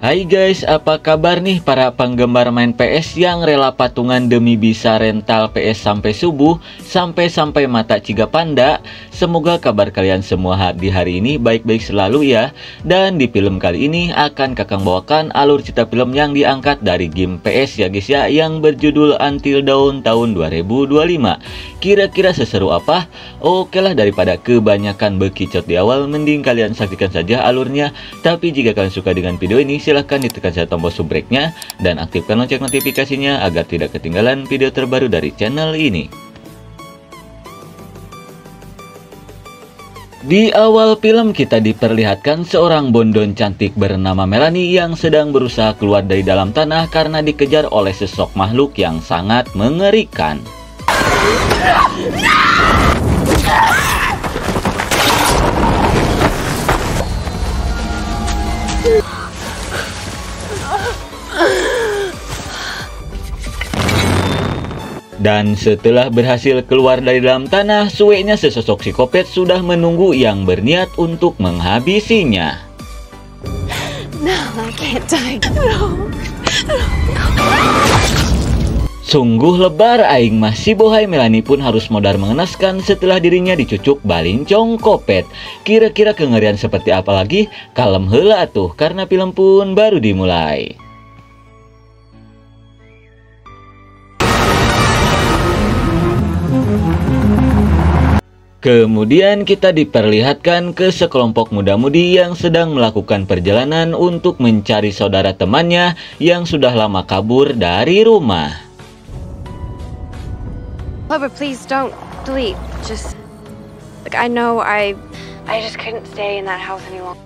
Hai guys, apa kabar nih para penggemar main PS yang rela patungan demi bisa rental PS sampai subuh, sampai mata ciga panda? Semoga kabar kalian semua di hari ini baik-baik selalu ya. Dan di film kali ini akan Kakang bawakan alur cerita film yang diangkat dari game PS ya guys ya, yang berjudul Until Dawn tahun 2025. Kira-kira seseru apa? Oke lah, daripada kebanyakan bekicot di awal, mending kalian saksikan saja alurnya. Tapi jika kalian suka dengan video ini, silahkan ditekan saja tombol subscribe-nya dan aktifkan lonceng notifikasinya agar tidak ketinggalan video terbaru dari channel ini. Di awal film kita diperlihatkan seorang bondon cantik bernama Melanie yang sedang berusaha keluar dari dalam tanah karena dikejar oleh sosok makhluk yang sangat mengerikan. Dan setelah berhasil keluar dari dalam tanah, sueknya sesosok psikopat sudah menunggu yang berniat untuk menghabisinya. No, I can't die. No. Sungguh lebar aing masih bohai. Melanie pun harus modar mengenaskan setelah dirinya dicucuk balincong kopet. Kira-kira kengerian seperti apa lagi? Kalem heula atuh karena film pun baru dimulai. Kemudian kita diperlihatkan ke sekelompok muda-mudi yang sedang melakukan perjalanan untuk mencari saudara temannya yang sudah lama kabur dari rumah. Clover, please don't delete. Just like I know I just couldn't stay in that house any longer.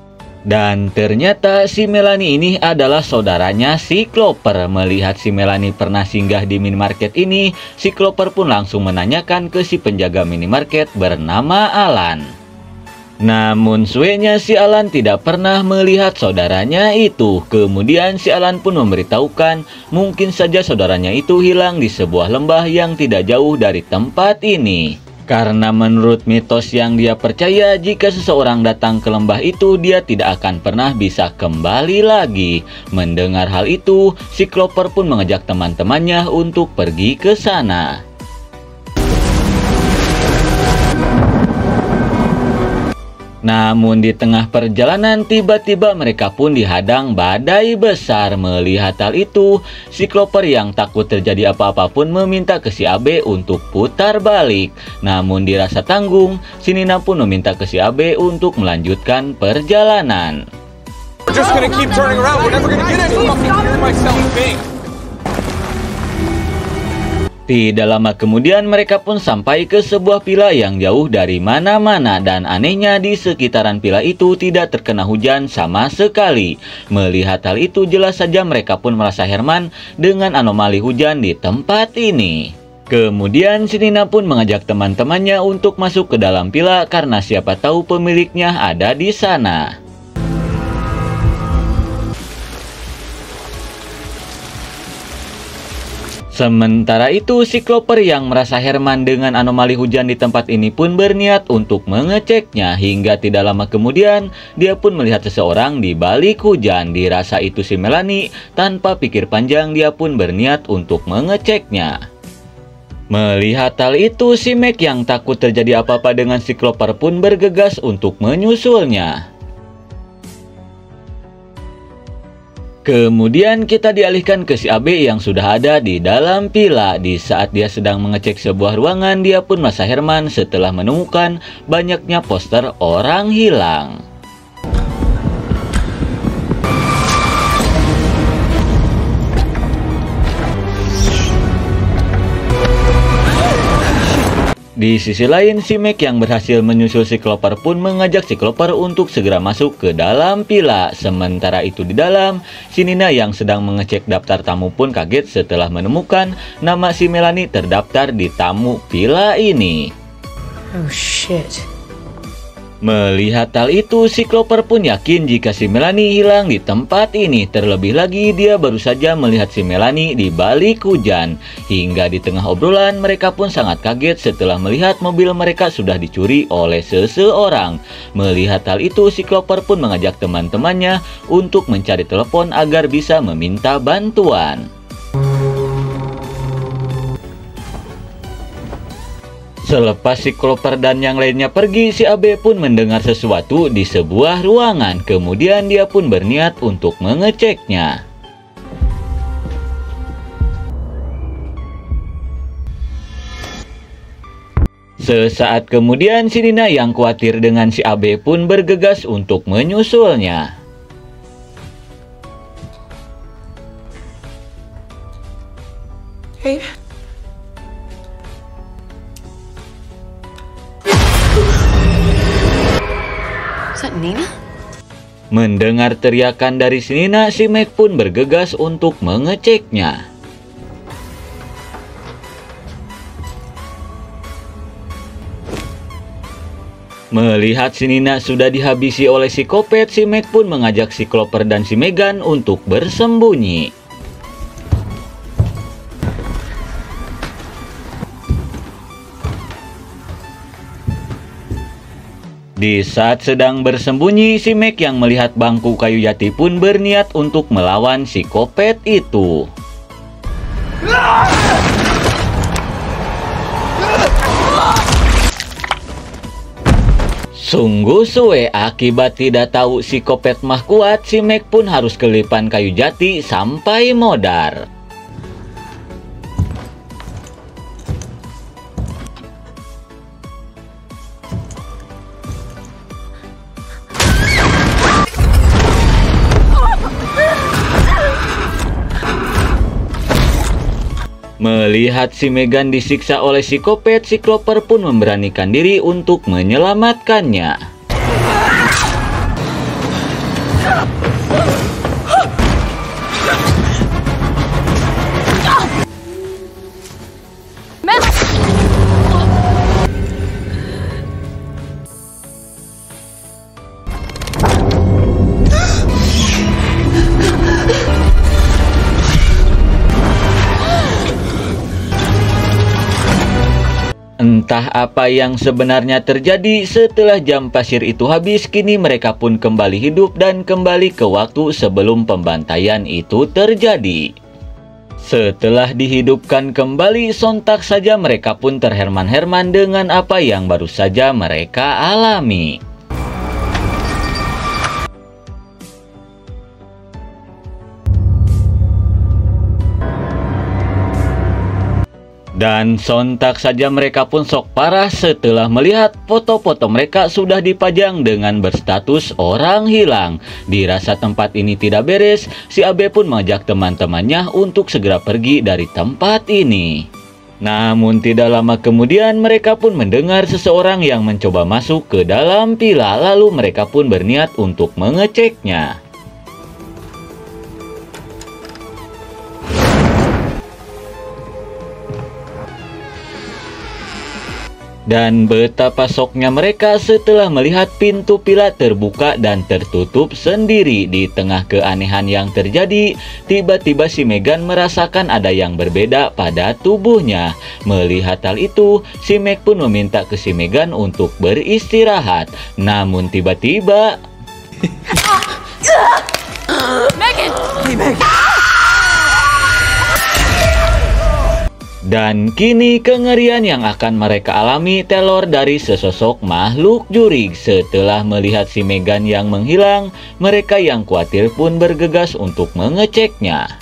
Dan ternyata si Melanie ini adalah saudaranya si Clover. Melihat si Melanie pernah singgah di minimarket ini, si Clover pun langsung menanyakan ke si penjaga minimarket bernama Alan. Namun suenya si Alan tidak pernah melihat saudaranya itu. Kemudian si Alan pun memberitahukan mungkin saja saudaranya itu hilang di sebuah lembah yang tidak jauh dari tempat ini. Karena menurut mitos yang dia percaya, jika seseorang datang ke lembah itu, dia tidak akan pernah bisa kembali lagi. Mendengar hal itu, si Clover pun mengajak teman-temannya untuk pergi ke sana. Namun di tengah perjalanan tiba-tiba mereka pun dihadang badai besar. Melihat hal itu, si Clover yang takut terjadi apa-apa pun meminta ke si Abe untuk putar balik. Namun dirasa tanggung, si Nina pun meminta ke si Abe untuk melanjutkan perjalanan. Tidak lama kemudian mereka pun sampai ke sebuah villa yang jauh dari mana-mana, dan anehnya di sekitaran villa itu tidak terkena hujan sama sekali. Melihat hal itu jelas saja mereka pun merasa heran dengan anomali hujan di tempat ini. Kemudian si Nina pun mengajak teman-temannya untuk masuk ke dalam villa karena siapa tahu pemiliknya ada di sana. Sementara itu, si Clover yang merasa heran dengan anomali hujan di tempat ini pun berniat untuk mengeceknya. Hingga tidak lama kemudian, dia pun melihat seseorang di balik hujan. Dirasa itu si Melanie, tanpa pikir panjang dia pun berniat untuk mengeceknya. Melihat hal itu, si Meg yang takut terjadi apa-apa dengan si Clover pun bergegas untuk menyusulnya. Kemudian kita dialihkan ke si Abe yang sudah ada di dalam villa. Di saat dia sedang mengecek sebuah ruangan, dia pun merasa heran setelah menemukan banyaknya poster orang hilang. Di sisi lain, si Meg yang berhasil menyusul si Clover pun mengajak si Clover untuk segera masuk ke dalam villa. Sementara itu di dalam, si Nina yang sedang mengecek daftar tamu pun kaget setelah menemukan nama si Melanie terdaftar di tamu villa ini. Oh shit. Melihat hal itu, si Clover pun yakin jika si Melanie hilang di tempat ini. Terlebih lagi, dia baru saja melihat si Melanie di balik hujan. Hingga di tengah obrolan, mereka pun sangat kaget setelah melihat mobil mereka sudah dicuri oleh seseorang. Melihat hal itu, si Clover pun mengajak teman-temannya untuk mencari telepon agar bisa meminta bantuan. Selepas si Clover dan yang lainnya pergi, si Abe pun mendengar sesuatu di sebuah ruangan. Kemudian dia pun berniat untuk mengeceknya. Sesaat kemudian, si Nina yang khawatir dengan si Abe pun bergegas untuk menyusulnya. Hey. Is that Nina? Mendengar teriakan dari si Nina, si Meg pun bergegas untuk mengeceknya. Melihat si Nina sudah dihabisi oleh si Kopet, si Meg pun mengajak si Clover dan si Megan untuk bersembunyi. Di saat sedang bersembunyi, si Meg yang melihat bangku kayu jati pun berniat untuk melawan si Kopet itu. Sungguh suwe, akibat tidak tahu si Kopet mah kuat, si Meg pun harus kelipan kayu jati sampai modar. Melihat si Megan disiksa oleh si Kopet, si Clover pun memberanikan diri untuk menyelamatkannya. Entah apa yang sebenarnya terjadi, setelah jam pasir itu habis, kini mereka pun kembali hidup dan kembali ke waktu sebelum pembantaian itu terjadi. Setelah dihidupkan kembali, sontak saja mereka pun terherman-herman dengan apa yang baru saja mereka alami. Dan sontak saja mereka pun sok parah setelah melihat foto-foto mereka sudah dipajang dengan berstatus orang hilang. Dirasa tempat ini tidak beres, si Abe pun mengajak teman-temannya untuk segera pergi dari tempat ini. Namun tidak lama kemudian mereka pun mendengar seseorang yang mencoba masuk ke dalam villa, lalu mereka pun berniat untuk mengeceknya. Dan betapa syoknya mereka setelah melihat pintu villa terbuka dan tertutup sendiri. Di tengah keanehan yang terjadi, tiba-tiba si Megan merasakan ada yang berbeda pada tubuhnya. Melihat hal itu, si Meg pun meminta ke si Megan untuk beristirahat. Namun tiba-tiba... Megan! Hey, Megan! Dan kini kengerian yang akan mereka alami teror dari sesosok makhluk jurig. Setelah melihat si Megan yang menghilang, mereka yang khawatir pun bergegas untuk mengeceknya.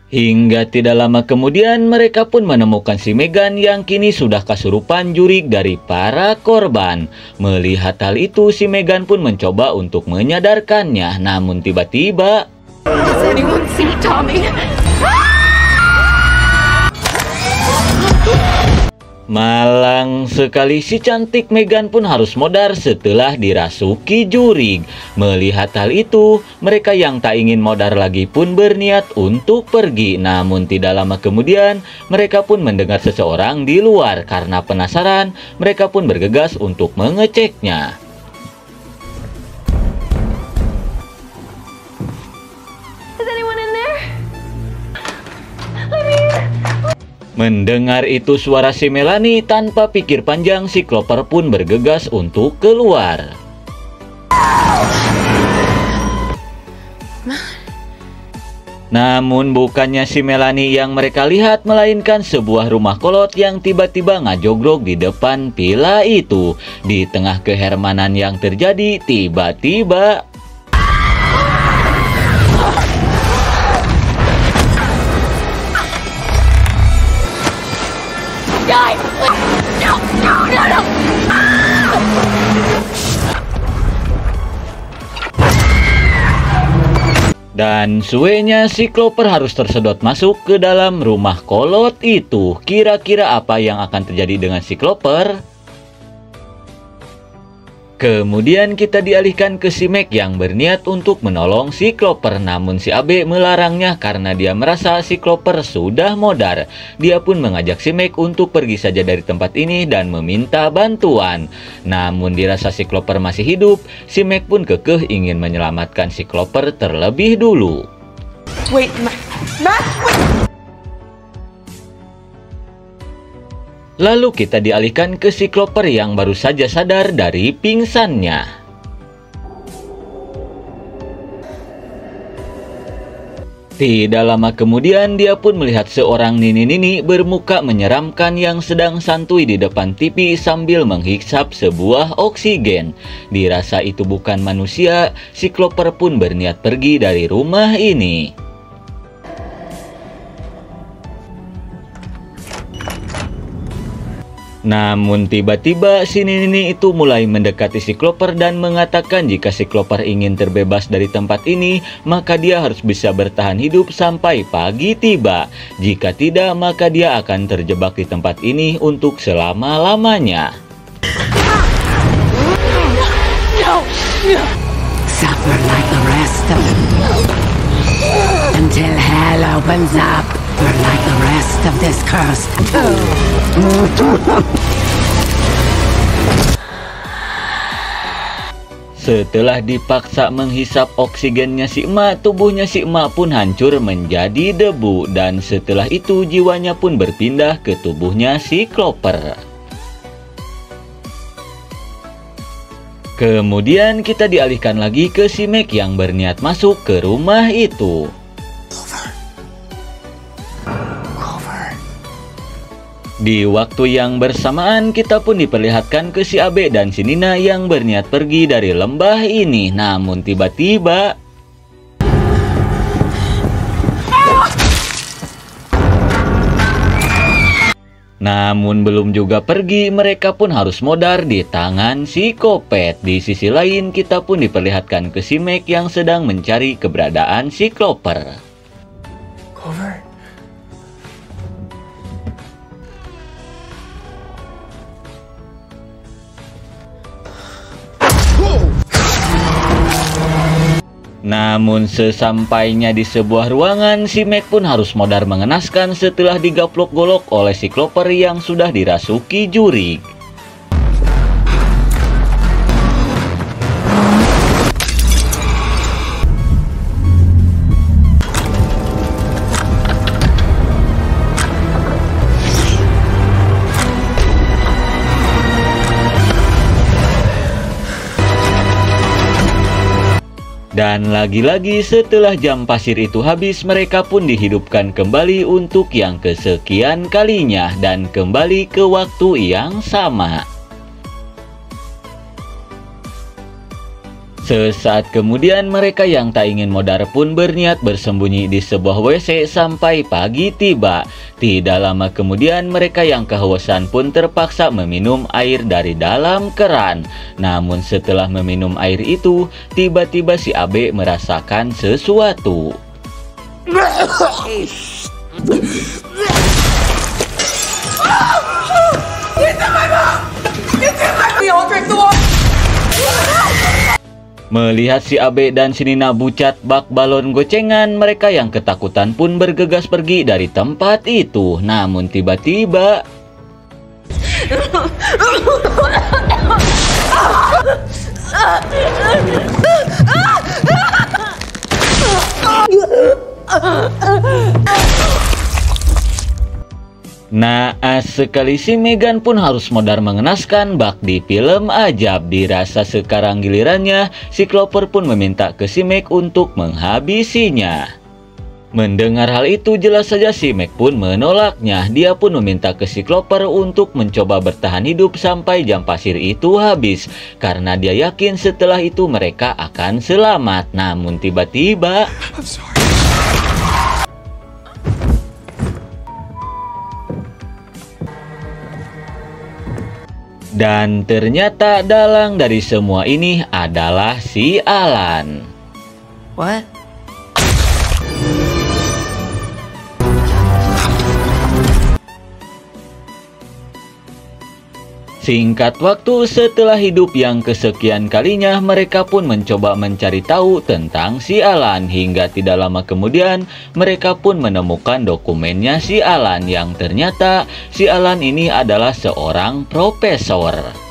Hingga tidak lama kemudian mereka pun menemukan si Megan yang kini sudah kesurupan jurig dari para korban. Melihat hal itu, si Megan pun mencoba untuk menyadarkannya. Namun tiba-tiba... Does anyone see Tommy? Malang sekali, si cantik Megan pun harus modar setelah dirasuki jurig. Melihat hal itu, mereka yang tak ingin modar lagi pun berniat untuk pergi. Namun tidak lama kemudian, mereka pun mendengar seseorang di luar. Karena penasaran, mereka pun bergegas untuk mengeceknya. Is anyone in there? Mendengar itu suara si Melanie, tanpa pikir panjang si Clover pun bergegas untuk keluar. Namun bukannya si Melanie yang mereka lihat, melainkan sebuah rumah kolot yang tiba-tiba ngajogrok di depan villa itu. Di tengah kehermanan yang terjadi, tiba-tiba dan suenya si Clover harus tersedot masuk ke dalam rumah kolot itu. Kira-kira apa yang akan terjadi dengan si Clover? Kemudian kita dialihkan ke si Meg yang berniat untuk menolong si Clover. Namun si Abe melarangnya karena dia merasa si Clover sudah modar. Dia pun mengajak si Meg untuk pergi saja dari tempat ini dan meminta bantuan. Namun dirasa si Clover masih hidup, si Meg pun kekeh ingin menyelamatkan si Clover terlebih dulu. Wait, Matt, wait. Lalu kita dialihkan ke si Clover yang baru saja sadar dari pingsannya. Tidak lama kemudian dia pun melihat seorang nini-nini bermuka menyeramkan yang sedang santuy di depan TV sambil menghisap sebuah oksigen. Dirasa itu bukan manusia, si Clover pun berniat pergi dari rumah ini. Namun tiba-tiba si nini itu mulai mendekati si Clover dan mengatakan jika si Clover ingin terbebas dari tempat ini, maka dia harus bisa bertahan hidup sampai pagi tiba. Jika tidak, maka dia akan terjebak di tempat ini untuk selama-lamanya. Suffer like the rest of them until hell opens up. Like the rest of this curse. Setelah dipaksa menghisap oksigennya si emak, tubuhnya si emak pun hancur menjadi debu. Dan setelah itu jiwanya pun berpindah ke tubuhnya si Clover. Kemudian kita dialihkan lagi ke si Meg yang berniat masuk ke rumah itu. Di waktu yang bersamaan kita pun diperlihatkan ke si Abe dan si Nina yang berniat pergi dari lembah ini. Namun tiba-tiba namun belum juga pergi, mereka pun harus modar di tangan si Kopet. Di sisi lain kita pun diperlihatkan ke si Meg yang sedang mencari keberadaan si Clover. Namun sesampainya di sebuah ruangan, si Meg pun harus modar mengenaskan setelah digaplok golok oleh si Clover yang sudah dirasuki jurig. Dan lagi-lagi setelah jam pasir itu habis, mereka pun dihidupkan kembali untuk yang kesekian kalinya dan kembali ke waktu yang sama. Sesaat kemudian mereka yang tak ingin modar pun berniat bersembunyi di sebuah WC sampai pagi tiba. Tidak lama kemudian mereka yang kehausan pun terpaksa meminum air dari dalam keran. Namun setelah meminum air itu, tiba-tiba si Abe merasakan sesuatu. Melihat si Abe dan si Nina bucat bak balon gocengan, mereka yang ketakutan pun bergegas pergi dari tempat itu. Namun tiba-tiba naas sekali, si Megan pun harus modar mengenaskan bak di film ajab. Dirasa sekarang gilirannya, si Clover pun meminta ke si Meg untuk menghabisinya. Mendengar hal itu, jelas saja si Meg pun menolaknya. Dia pun meminta ke si Clover untuk mencoba bertahan hidup sampai jam pasir itu habis, karena dia yakin setelah itu mereka akan selamat. Namun tiba-tiba dan ternyata dalang dari semua ini adalah si Alan. What? Singkat waktu, setelah hidup yang kesekian kalinya, mereka pun mencoba mencari tahu tentang si Alan. Hingga tidak lama kemudian, mereka pun menemukan dokumennya si Alan, yang ternyata si Alan ini adalah seorang profesor.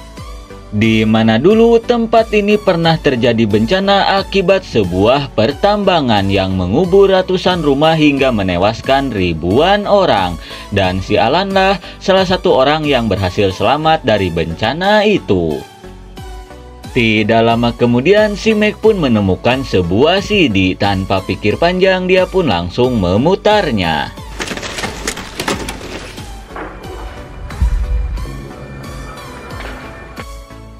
Di mana dulu tempat ini pernah terjadi bencana akibat sebuah pertambangan yang mengubur ratusan rumah hingga menewaskan ribuan orang. Dan si Alan lah salah satu orang yang berhasil selamat dari bencana itu. Tidak lama kemudian, si Meg pun menemukan sebuah CD. Tanpa pikir panjang, dia pun langsung memutarnya.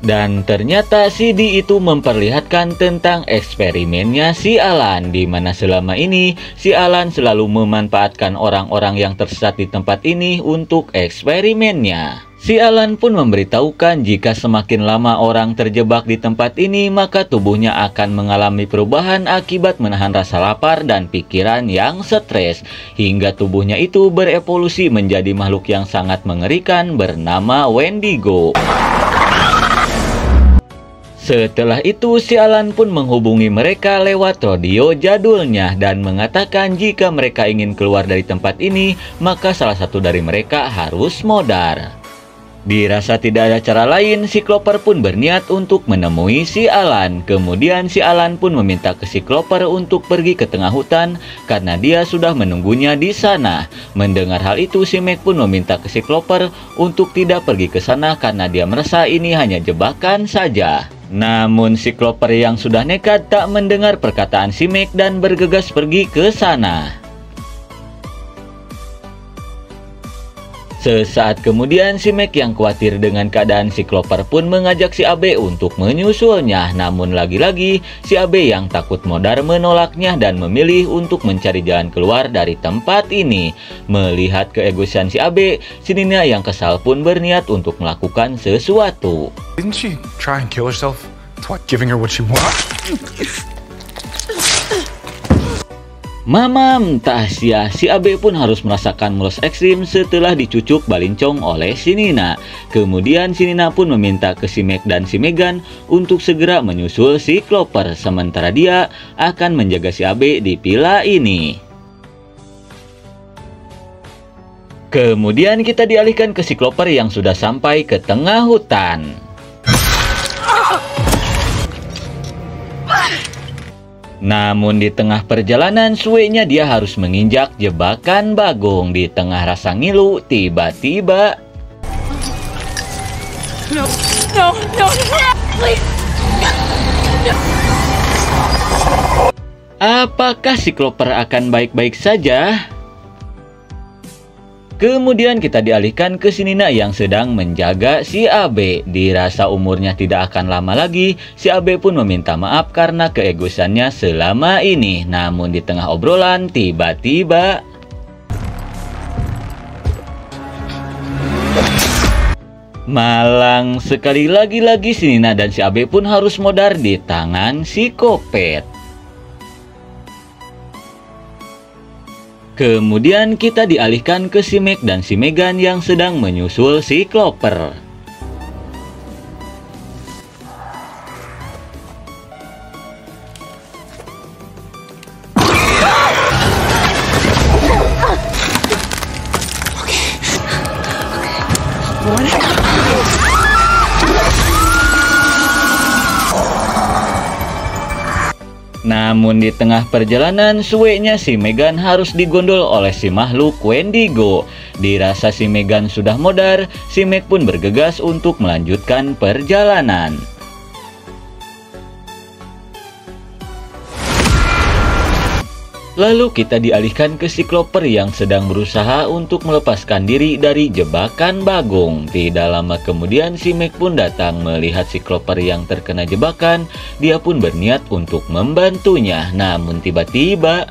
Dan ternyata CD itu memperlihatkan tentang eksperimennya si Alan, di mana selama ini si Alan selalu memanfaatkan orang-orang yang tersesat di tempat ini untuk eksperimennya. Si Alan pun memberitahukan jika semakin lama orang terjebak di tempat ini, maka tubuhnya akan mengalami perubahan akibat menahan rasa lapar dan pikiran yang stres, hingga tubuhnya itu berevolusi menjadi makhluk yang sangat mengerikan bernama Wendigo. Setelah itu, si Alan pun menghubungi mereka lewat radio jadulnya dan mengatakan jika mereka ingin keluar dari tempat ini, maka salah satu dari mereka harus modar. Dirasa tidak ada cara lain, si Clover pun berniat untuk menemui si Alan. Kemudian si Alan pun meminta ke si Clover untuk pergi ke tengah hutan karena dia sudah menunggunya di sana. Mendengar hal itu, si Meg pun meminta ke si Clover untuk tidak pergi ke sana karena dia merasa ini hanya jebakan saja. Namun si Clover yang sudah nekat tak mendengar perkataan si Meg dan bergegas pergi ke sana. Sesaat kemudian, si Meg yang khawatir dengan keadaan si Clover pun mengajak si Abe untuk menyusulnya. Namun lagi-lagi si Abe yang takut modar menolaknya dan memilih untuk mencari jalan keluar dari tempat ini. Melihat keegoisan si Abe, si Nina yang kesal pun berniat untuk melakukan sesuatu. Didn't she try and kill herself? Twice giving her what she wants. Mamam Tasya, si Abe pun harus merasakan mules ekstrim setelah dicucuk balincong oleh si Nina. Kemudian si Nina pun meminta ke si Meg dan si Megan untuk segera menyusul si Clover, sementara dia akan menjaga si Abe di villa ini. Kemudian kita dialihkan ke si Clover yang sudah sampai ke tengah hutan. Namun di tengah perjalanan suenya dia harus menginjak jebakan bagong. Di tengah rasa ngilu, tiba-tiba No, please. apakah si Clover akan baik-baik saja? Kemudian kita dialihkan ke si Nina yang sedang menjaga si Abe. Dirasa umurnya tidak akan lama lagi, si Abe pun meminta maaf karena keegoisannya selama ini. Namun di tengah obrolan, tiba-tiba malang sekali, lagi-lagi si Nina dan si Abe pun harus modar di tangan si Kopet. Kemudian kita dialihkan ke si Meg dan si Megan yang sedang menyusul si Clover. Namun di tengah perjalanan, suenya si Megan harus digondol oleh si makhluk Wendigo. Dirasa si Megan sudah modar, si Meg pun bergegas untuk melanjutkan perjalanan. Lalu kita dialihkan ke si Cloper yang sedang berusaha untuk melepaskan diri dari jebakan Bagong. Tidak lama kemudian si Meg pun datang melihat si Cloper yang terkena jebakan. Dia pun berniat untuk membantunya. Namun tiba-tiba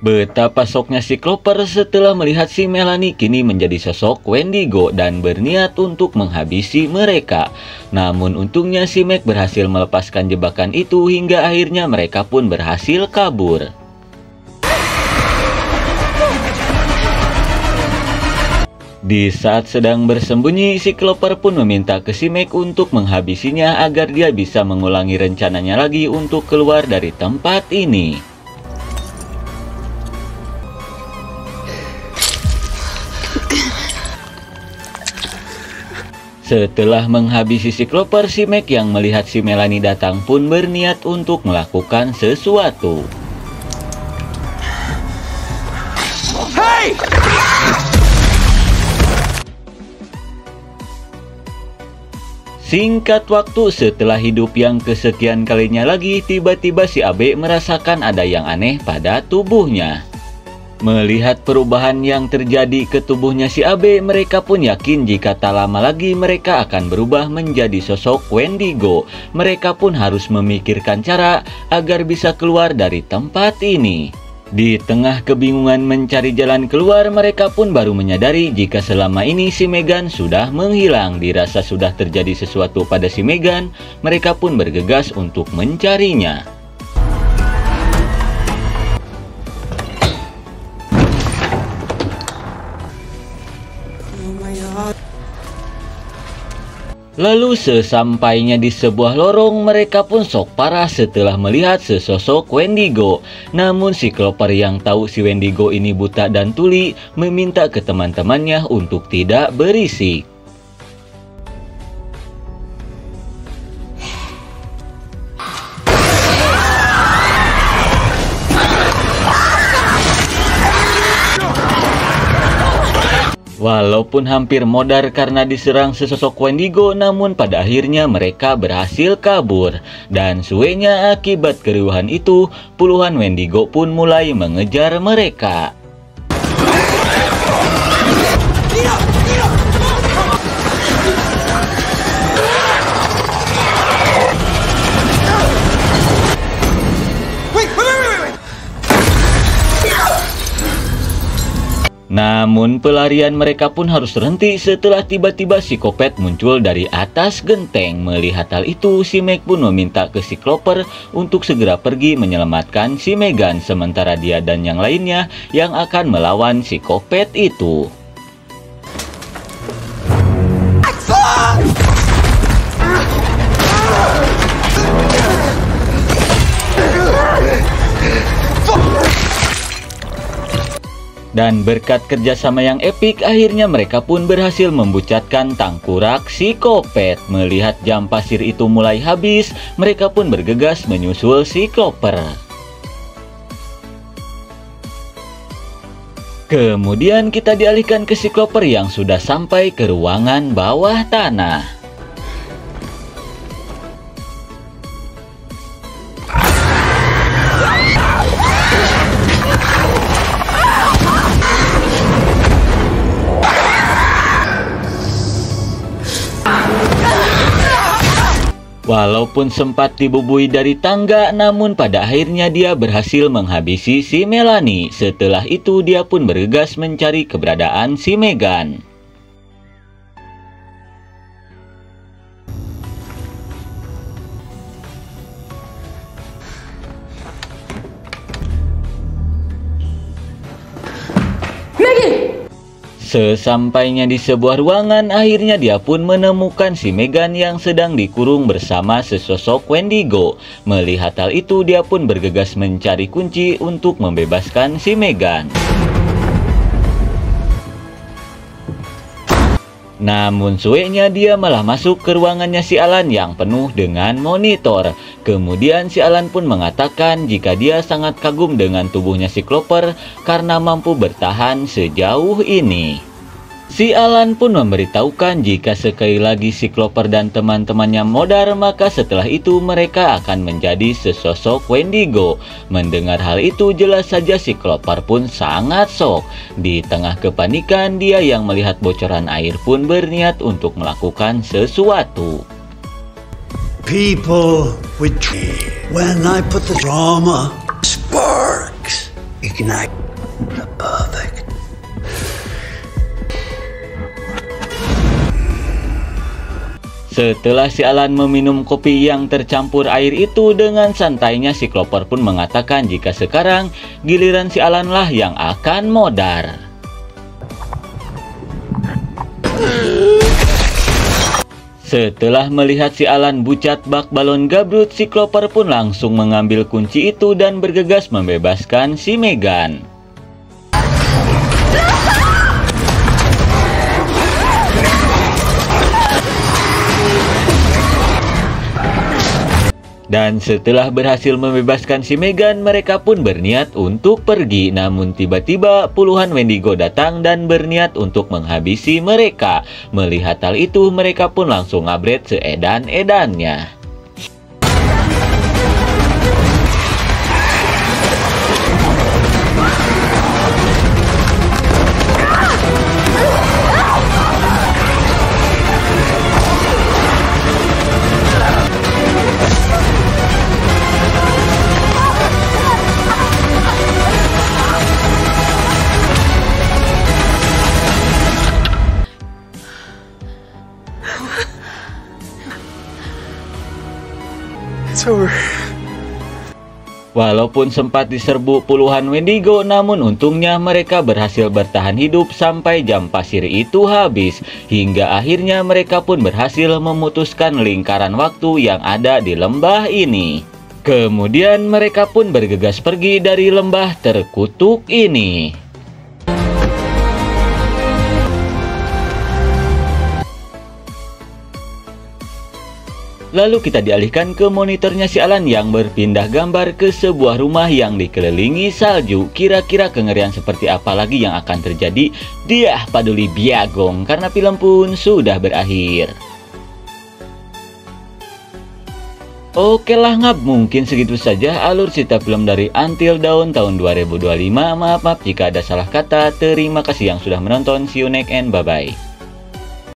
betapa syoknya si Cloper setelah melihat si Melanie kini menjadi sosok Wendigo dan berniat untuk menghabisi mereka. Namun untungnya si Meg berhasil melepaskan jebakan itu hingga akhirnya mereka pun berhasil kabur. Di saat sedang bersembunyi, si Cloper pun meminta ke si Meg untuk menghabisinya agar dia bisa mengulangi rencananya lagi untuk keluar dari tempat ini. Setelah menghabisi si Cloper, si Meg yang melihat si Melanie datang pun berniat untuk melakukan sesuatu. Hey! Singkat waktu setelah hidup yang kesekian kalinya lagi, tiba-tiba si Abe merasakan ada yang aneh pada tubuhnya. Melihat perubahan yang terjadi ke tubuhnya si Abe, mereka pun yakin jika tak lama lagi mereka akan berubah menjadi sosok Wendigo. Mereka pun harus memikirkan cara agar bisa keluar dari tempat ini. Di tengah kebingungan mencari jalan keluar, mereka pun baru menyadari jika selama ini si Megan sudah menghilang. Dirasa sudah terjadi sesuatu pada si Megan, mereka pun bergegas untuk mencarinya. Lalu sesampainya di sebuah lorong, mereka pun shock parah setelah melihat sesosok Wendigo. Namun si Cloper yang tahu si Wendigo ini buta dan tuli meminta ke teman-temannya untuk tidak berisik. Walaupun hampir modar karena diserang sesosok Wendigo, namun pada akhirnya mereka berhasil kabur. Dan suenya akibat keriuhan itu, puluhan Wendigo pun mulai mengejar mereka. Namun pelarian mereka pun harus terhenti setelah tiba-tiba si Kopet muncul dari atas genteng. Melihat hal itu, si Meg pun meminta ke si Cloper untuk segera pergi menyelamatkan si Megan, sementara dia dan yang lainnya yang akan melawan si Kopet itu. Dan berkat kerjasama yang epik, akhirnya mereka pun berhasil membucatkan tangkurak si Kopet. Melihat jam pasir itu mulai habis, mereka pun bergegas menyusul si Cloper. Kemudian kita dialihkan ke si Cloper yang sudah sampai ke ruangan bawah tanah. Walaupun sempat dibubui dari tangga, namun pada akhirnya dia berhasil menghabisi si Melanie. Setelah itu dia pun bergegas mencari keberadaan si Megan. Sesampainya di sebuah ruangan, akhirnya dia pun menemukan si Megan yang sedang dikurung bersama sesosok Wendigo. Melihat hal itu, dia pun bergegas mencari kunci untuk membebaskan si Megan. Namun sueknya dia malah masuk ke ruangannya si Alan yang penuh dengan monitor. Kemudian si Alan pun mengatakan jika dia sangat kagum dengan tubuhnya si Cloper karena mampu bertahan sejauh ini. Si Alan pun memberitahukan jika sekali lagi si Cloper dan teman-temannya modar, maka setelah itu mereka akan menjadi sesosok Wendigo. Mendengar hal itu, jelas saja si Cloper pun sangat shock. Di tengah kepanikan, dia yang melihat bocoran air pun berniat untuk melakukan sesuatu. People with when I put the drama sparks ignite the perfect. Setelah si Alan meminum kopi yang tercampur air itu, dengan santainya si Cloper pun mengatakan jika sekarang giliran si Alan lah yang akan modar. Setelah melihat si Alan bucat bak balon gabrut, si Cloper pun langsung mengambil kunci itu dan bergegas membebaskan si Megan. Dan setelah berhasil membebaskan si Megan, mereka pun berniat untuk pergi. Namun tiba-tiba puluhan Wendigo datang dan berniat untuk menghabisi mereka. Melihat hal itu, mereka pun langsung ngabret seedan-edannya. Walaupun sempat diserbu puluhan Wendigo, namun untungnya mereka berhasil bertahan hidup sampai jam pasir itu habis. Hingga akhirnya mereka pun berhasil memutuskan lingkaran waktu yang ada di lembah ini. Kemudian mereka pun bergegas pergi dari lembah terkutuk ini. Lalu kita dialihkan ke monitornya si Alan yang berpindah gambar ke sebuah rumah yang dikelilingi salju. Kira-kira kengerian seperti apa lagi yang akan terjadi? Dia paduli biagong karena film pun sudah berakhir. Oke lah ngap, mungkin segitu saja alur cerita film dari Until Dawn tahun 2025. Maaf jika ada salah kata. Terima kasih yang sudah menonton. See you next and bye-bye.